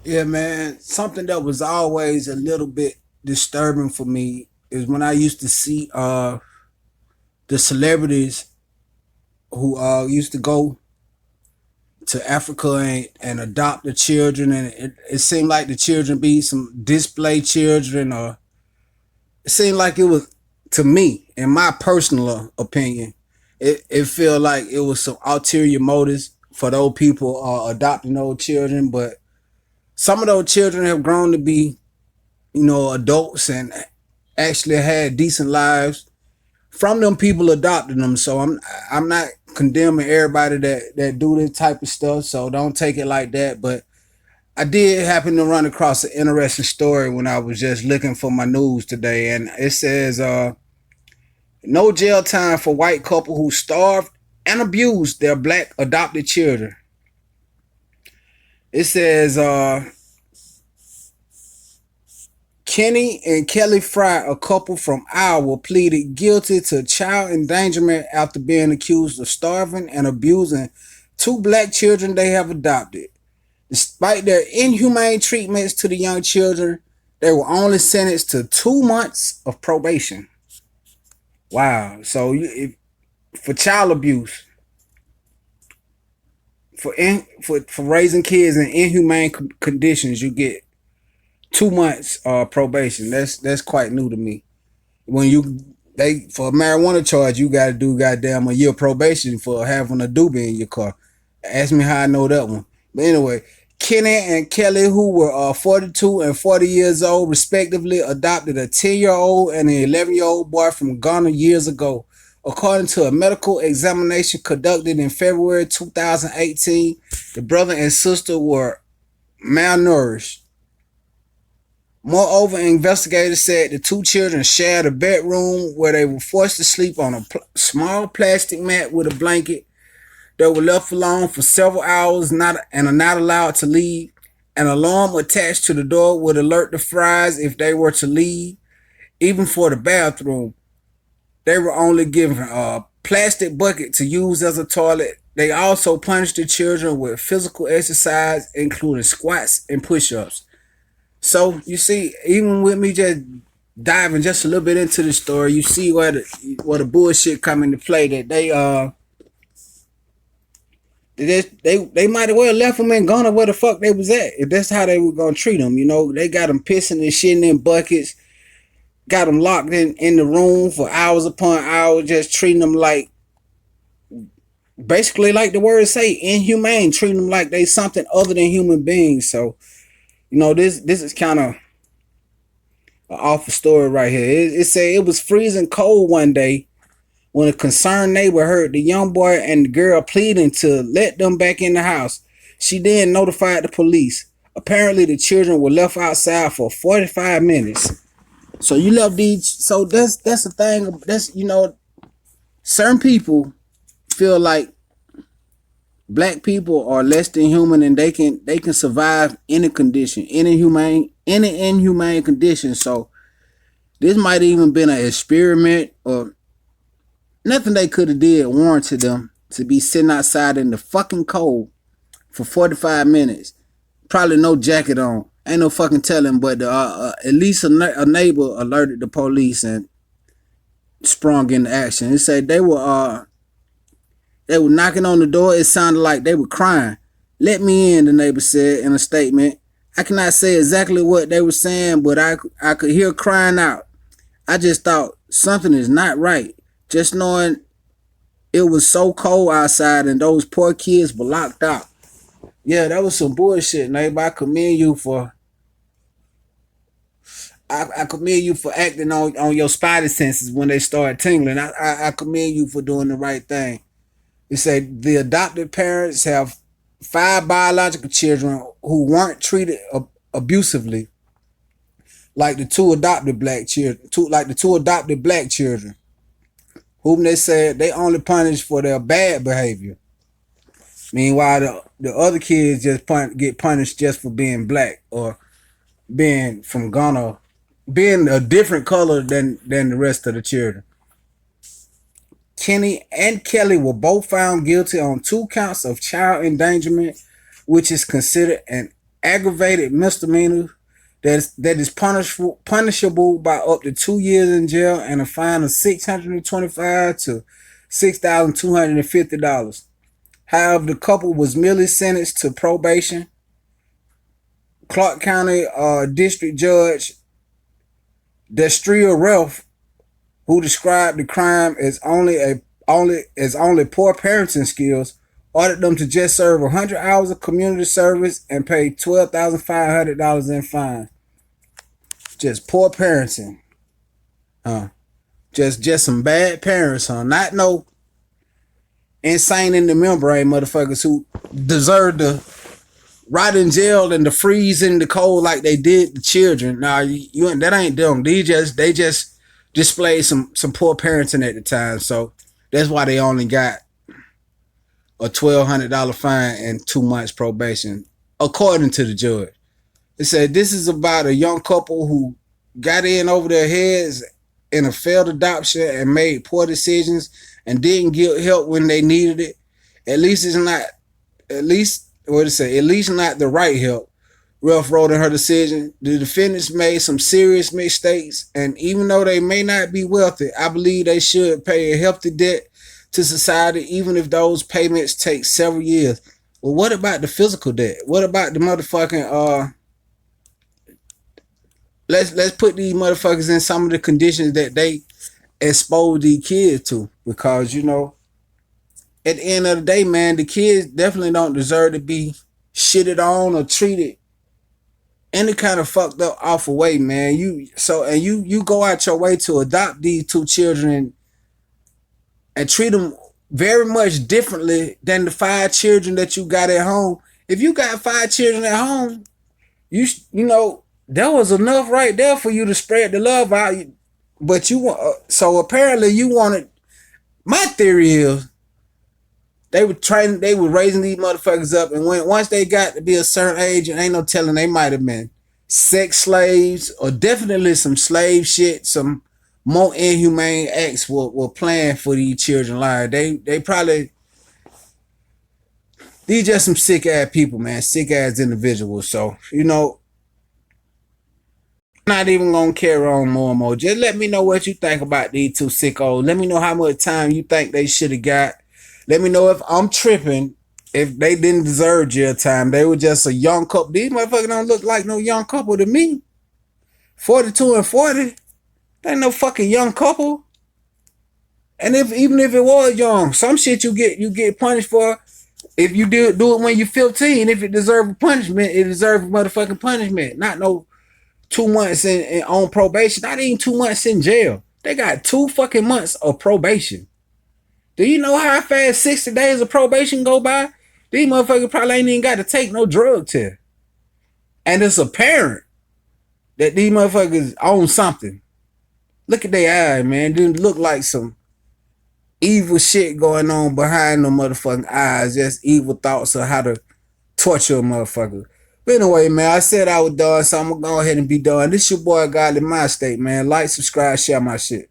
Yeah, man. Something that was always a little bit disturbing for me is when I used to see the celebrities who used to go to Africa and adopt the children, and it seemed like the children be some display children, or it seemed like it was, to me, in my personal opinion, it felt like it was some ulterior motives for those people adopting those children. But some of those children have grown to be, adults and actually had decent lives from them people adopting them. So I'm not condemning everybody that do this type of stuff. So don't take it like that. But I did happen to run across an interesting story when I was just looking for my news today, and it says no jail time for white couple who starved and abused their black adopted children. It says Kenny and Kelly Fry, a couple from Iowa, pleaded guilty to child endangerment after being accused of starving and abusing two black children they have adopted. Despite their inhumane treatments to the young children, they were only sentenced to 2 months of probation. Wow. So for child abuse, for raising kids in inhumane conditions, you get 2 months probation. That's quite new to me. When you they for a marijuana charge, you got to do goddamn a year probation for having a doobie in your car. Ask me how I know that one. But anyway, Kenny and Kelly, who were 42 and 40 years old respectively, adopted a 10-year-old and an 11-year-old boy from Ghana years ago. According to a medical examination conducted in February 2018, the brother and sister were malnourished. Moreover, investigators said the two children shared a bedroom where they were forced to sleep on a small plastic mat with a blanket. They were left alone for several hours and are not allowed to leave. An alarm attached to the door would alert the Fries if they were to leave. Even for the bathroom, they were only given a plastic bucket to use as a toilet. They also punished the children with physical exercise, including squats and push-ups. So you see, even with me just diving just a little bit into the story, you see where the bullshit come into play. That they might have well left them and gone to where the fuck they was at. If that's how they were gonna treat them, they got them pissing and shitting in buckets, got them locked in the room for hours upon hours, just treating them like, basically like the words say, inhumane, treating them like they something other than human beings. So this is kind of an awful story right here. It said it was freezing cold one day when a concerned neighbor heard the young boy and the girl pleading to let them back in the house. She then notified the police. Apparently, the children were left outside for 45 minutes. So you love these. So that's the thing. That's certain people feel like black people are less than human and they can survive any condition, any inhumane condition. So this might even been an experiment, or nothing they could have did warranted them to be sitting outside in the fucking cold for 45 minutes. Probably no jacket on. Ain't no fucking telling, but at least a neighbor alerted the police and sprung into action. It said they were knocking on the door. It sounded like they were crying. Let me in, the neighbor said in a statement. I cannot say exactly what they were saying, but I could hear crying out. I just thought something is not right. Just knowing it was so cold outside and those poor kids were locked out. Yeah, that was some bullshit, neighbor. I commend you for acting on your spidey senses when they start tingling. I commend you for doing the right thing. It said the adopted parents have five biological children who weren't treated abusively, like the two adopted black children, whom they said they only punished for their bad behavior. Meanwhile, the other kids just get punished just for being black or being from Ghana, being a different color than the rest of the children. Kenny and Kelly were both found guilty on 2 counts of child endangerment, which is considered an aggravated misdemeanor that is punishable by up to 2 years in jail and a fine of $625 to $6,250. However, the couple was merely sentenced to probation. Clark County District Judge Destria Ralph, who described the crime as only poor parenting skills, ordered them to just serve 100 hours of community service and pay $12,500 in fine. Just poor parenting, just some bad parents, Not no insane in the membrane motherfuckers who deserve to rot in jail and to freeze in the cold like they did the children. Nah, you that ain't them. They just displayed some poor parenting at the time, so that's why they only got a $1,200 fine and 2 months probation, according to the judge. It said this is about a young couple who got in over their heads in a failed adoption and made poor decisions and didn't get help when they needed it. At least not the right help. Ralph wrote in her decision, the defendants made some serious mistakes, and even though they may not be wealthy, I believe they should pay a hefty debt to society, even if those payments take several years. Well, what about the physical debt? What about the motherfucking let's put these motherfuckers in some of the conditions that they expose these kids to, because at the end of the day, man, the kids definitely don't deserve to be shitted on or treated any kind of fucked up awful way, man. You go out your way to adopt these 2 children and treat them very much differently than the 5 children that you got at home. If you got 5 children at home, you know that was enough right there for you to spread the love out. But you want so apparently you wanted. My theory is they were raising these motherfuckers up, and once they got to be a certain age, and ain't no telling, they might have been sex slaves or definitely some slave shit, some more inhumane acts were planned for these children. Like they probably, these just some sick ass people, man, sick ass individuals. So not even gonna carry on more and more. Just let me know what you think about these 2 sickos. Let me know how much time you think they should have got. Let me know if I'm tripping, if they didn't deserve jail time. They were just a young couple. These motherfuckers don't look like no young couple to me. 42 and 40. They ain't no fucking young couple. And even if it was young, some shit you get punished for. If you do it when you're 15, if it deserves a punishment, it deserves a motherfucking punishment. Not no 2 months on probation. Not even 2 months in jail. They got 2 fucking months of probation. Do you know how fast 60 days of probation go by? These motherfuckers probably ain't even got to take no drug test. And it's apparent that these motherfuckers own something. Look at their eye, man. Didn't look like some evil shit going on behind them motherfucking eyes. Just evil thoughts of how to torture a motherfucker. But anyway, man, I said I was done, so I'm going to go ahead and be done. This your boy, Godly Mind State, man. Like, subscribe, share my shit.